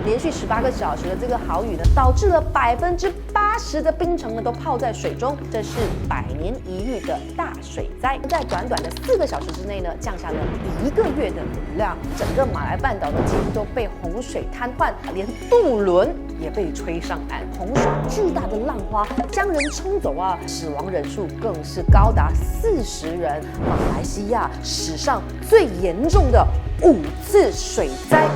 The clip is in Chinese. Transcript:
连续18个小时的这个豪雨呢，导致了80%的冰城呢都泡在水中，这是100年一遇的大水灾。在短短的4个小时之内呢，降下了1个月的雨量，整个马来半岛呢几乎都被洪水瘫痪，连渡轮也被吹上岸。洪水巨大的浪花将人冲走啊，死亡人数更是高达40人，马来西亚史上最严重的5次水灾。